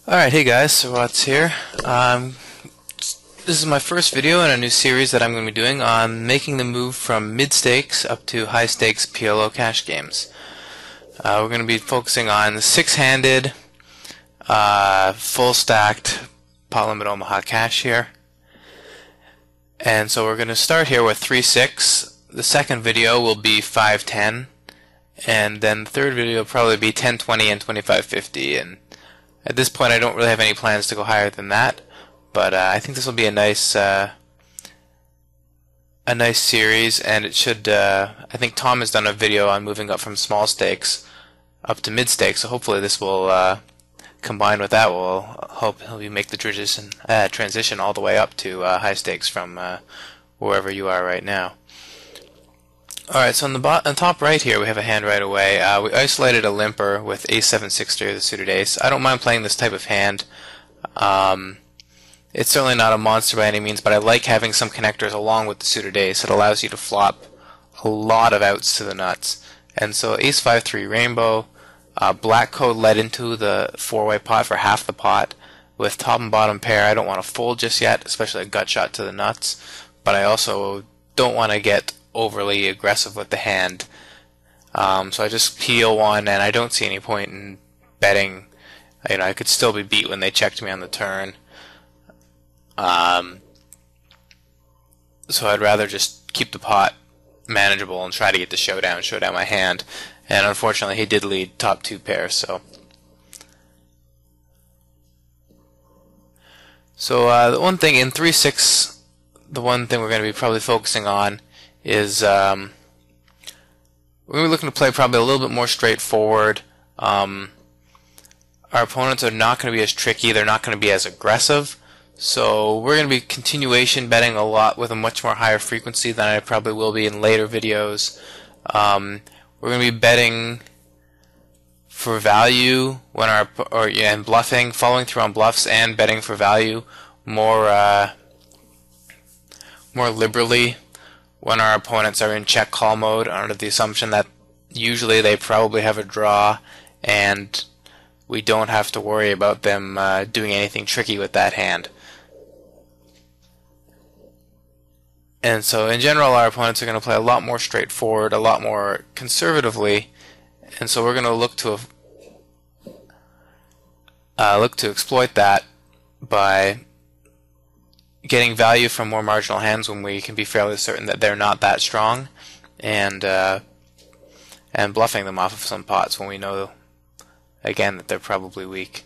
Alright, hey guys, SirWatts here. This is my first video in a new series that I'm going to be doing on making the move from mid-stakes up to high-stakes PLO cash games. We're going to be focusing on the six-handed, full-stacked pot limit Omaha cash here. And so we're going to start here with 3-6. The second video will be 5-10. And then the third video will probably be 10-20 and 25-50. And at this point, I don't really have any plans to go higher than that, but I think this will be a nice series, and it should. I think Tom has done a video on moving up from small stakes up to mid stakes, so hopefully this will combined with that will help you make the transition all the way up to high stakes from wherever you are right now. Alright, so on the top right here we have a hand right away. We isolated a limper with ace-7-6-3 the suited ace. I don't mind playing this type of hand. It's certainly not a monster by any means, but I like having some connectors along with the suited ace. It allows you to flop a lot of outs to the nuts. And so ace-5-3 rainbow, black code led into the four-way pot for half the pot. With top and bottom pair, I don't want to fold just yet, especially a gut shot to the nuts, but I also don't want to get overly aggressive with the hand, so I just peel one, and I don't see any point in betting. I could still be beat when they checked me on the turn, so I'd rather just keep the pot manageable and try to get the show down my hand. And unfortunately, he did lead top two pairs. So the one thing in 3-6, the one thing we're going to be probably focusing on is we're going to be looking to play probably a little bit more straightforward. Our opponents are not going to be as tricky, they're not going to be as aggressive, so we're going to be continuation betting a lot with a much more higher frequency than I probably will be in later videos. We're going to be betting for value when and bluffing, following through on bluffs and betting for value more liberally when our opponents are in check call mode, under the assumption that usually they probably have a draw and we don't have to worry about them doing anything tricky with that hand. And so in general, our opponents are going to play a lot more straightforward, a lot more conservatively, and so we're going to look to exploit that by getting value from more marginal hands when we can be fairly certain that they're not that strong, and bluffing them off of some pots when we know, again, that they're probably weak.